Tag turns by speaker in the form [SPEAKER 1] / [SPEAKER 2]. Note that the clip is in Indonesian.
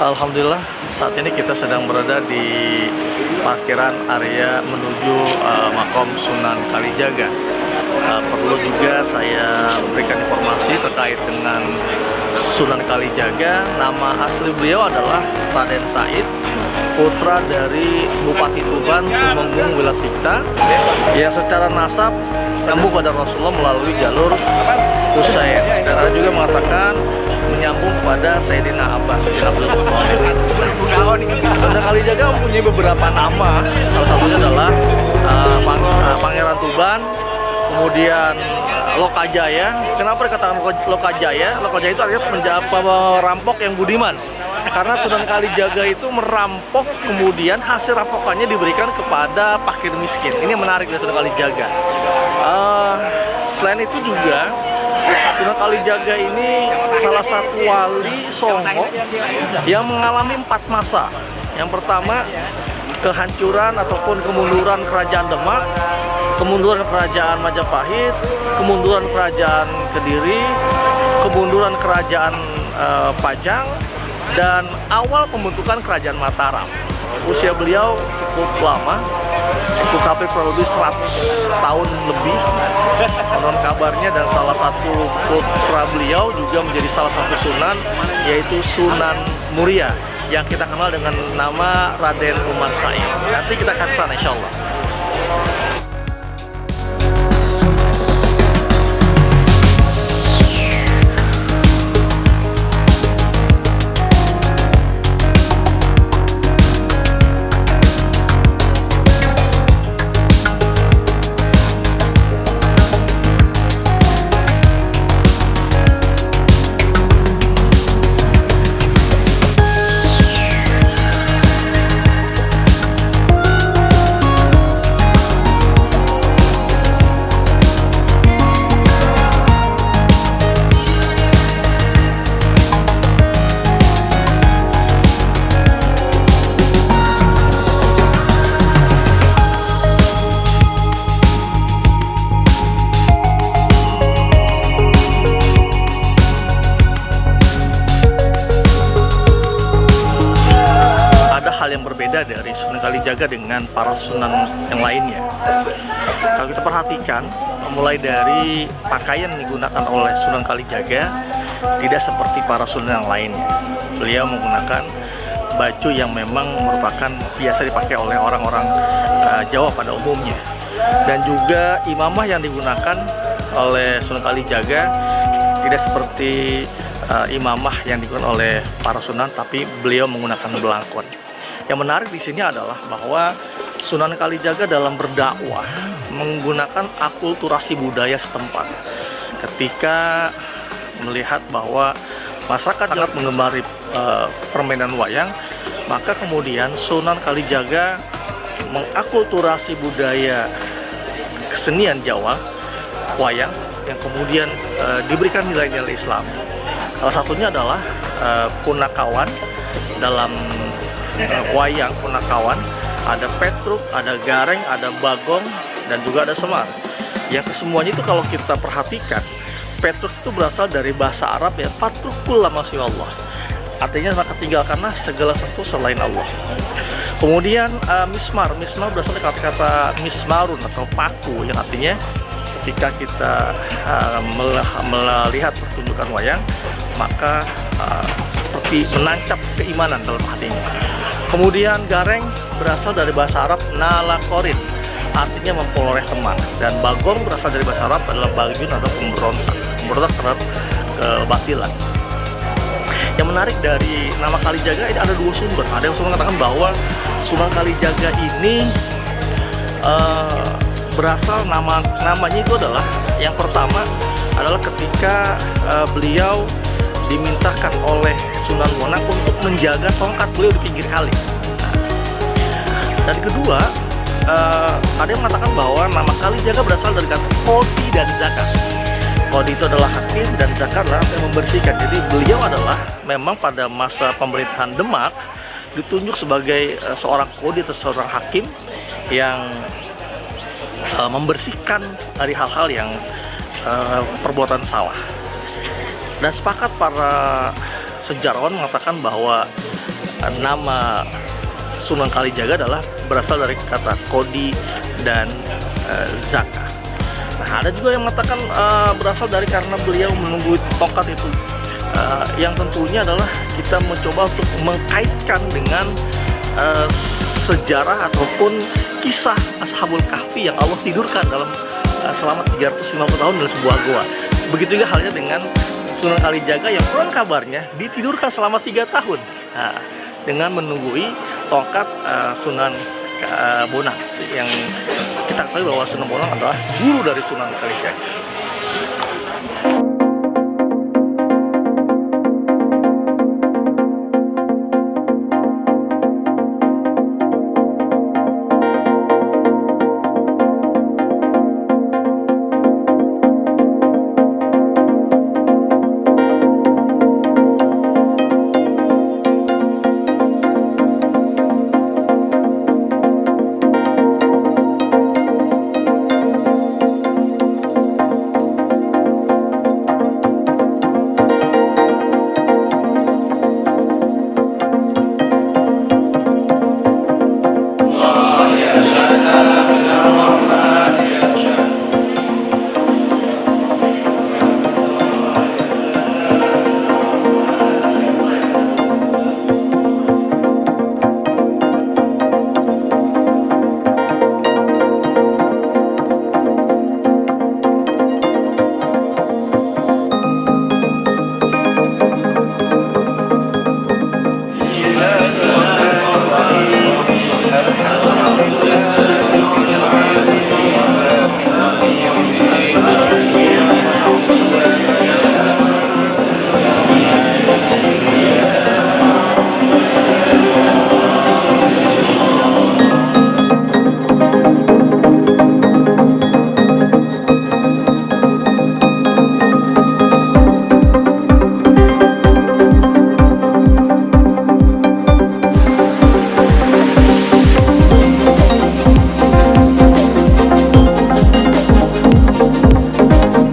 [SPEAKER 1] Alhamdulillah, saat ini kita sedang berada di parkiran area menuju Makom Sunan Kalijaga. Perlu juga saya berikan informasi terkait dengan Sunan Kalijaga. Nama asli beliau adalah Raden Said, putra dari Bupati Tuban Tumenggung Wilatikta, yang secara nasab nyambung pada Rasulullah melalui jalur Husain. Dan ada juga mengatakan menyambung pada Sayyidina Abbas bin Abdul Muthalib. Sunan Kalijaga mempunyai beberapa nama, salah satunya adalah Pangeran Tuban, kemudian Lokajaya. Kenapa dikatakan Lokajaya? Lokajaya itu artinya perampok yang budiman. Karena Sunan Kalijaga itu merampok, kemudian hasil rampokannya diberikan kepada fakir miskin. Ini yang menarik dari Sunan Kalijaga. Selain itu juga Sunan Kalijaga ini salah satu wali Songo yang mengalami 4 masa. Yang pertama, kehancuran ataupun kemunduran kerajaan Demak, kemunduran kerajaan Majapahit, kemunduran kerajaan Kediri, kemunduran kerajaan Pajang, dan awal pembentukan kerajaan Mataram. Usia beliau cukup lama, cukup sampai kurang lebih 100 tahun lebih konon kabarnya, dan salah satu putra beliau juga menjadi salah satu sunan, yaitu Sunan Muria yang kita kenal dengan nama Raden Umar Said. Nanti kita akan kesana insya Allah. Hal yang berbeda dari Sunan Kalijaga dengan para sunan yang lainnya. Kalau kita perhatikan, mulai dari pakaian yang digunakan oleh Sunan Kalijaga tidak seperti para sunan yang lainnya. Beliau menggunakan baju yang memang merupakan biasa dipakai oleh orang-orang Jawa pada umumnya. Dan juga imamah yang digunakan oleh Sunan Kalijaga tidak seperti imamah yang digunakan oleh para sunan, tapi beliau menggunakan belangkon. Yang menarik di sini adalah bahwa Sunan Kalijaga dalam berdakwah menggunakan akulturasi budaya setempat. Ketika melihat bahwa masyarakat sangat mengemari permainan wayang, maka kemudian Sunan Kalijaga mengakulturasi budaya kesenian Jawa, wayang, yang kemudian diberikan nilai-nilai Islam. Salah satunya adalah punakawan. Dalam wayang punakawan ada Petruk, ada Gareng, ada Bagong, dan juga ada Semar. Yang kesemuanya itu kalau kita perhatikan, Petruk itu berasal dari bahasa Arab, ya, Patrukul masya Allah, artinya maka tinggalkanlah segala sesuatu selain Allah. Kemudian Mismar berasal dari kata-kata mismarun atau paku, yang artinya ketika kita melihat pertunjukan wayang, maka seperti menancap keimanan dalam hatinya. Kemudian Gareng berasal dari bahasa Arab nalakorin, artinya memperoleh teman. Dan Bagong berasal dari bahasa Arab adalah bagyun atau pemberontak terhadap kebatilan. Yang menarik dari nama Kalijaga ini ada 2 sumber. Ada yang mengatakan bahwa Sunan Kalijaga ini berasal namanya itu adalah, yang pertama adalah ketika beliau dimintakan oleh Sunan Bonang untuk menjaga tongkat beliau di pinggir kali. Dan kedua, ada yang mengatakan bahwa nama Kalijaga berasal dari kata Kodi dan Zakat. Kodi itu adalah hakim dan Zakat adalah yang membersihkan. Jadi beliau adalah memang pada masa pemerintahan Demak ditunjuk sebagai seorang Kodi atau seorang hakim yang membersihkan dari hal-hal yang perbuatan salah. Dan sepakat para sejarawan mengatakan bahwa nama Sunan Kalijaga adalah berasal dari kata kodi dan zaka. Nah, ada juga yang mengatakan berasal dari karena beliau menunggu tongkat itu. Yang tentunya adalah kita mencoba untuk mengkaitkan dengan sejarah ataupun kisah Ashabul Kahfi yang Allah tidurkan dalam selama 350 tahun dalam sebuah goa. Begitu juga halnya dengan Sunan Kalijaga yang konon kabarnya ditidurkan selama 3 tahun dengan menunggui tongkat Sunan Bonang, yang kita ketahui bahwa Sunan Bonang adalah guru dari Sunan Kalijaga.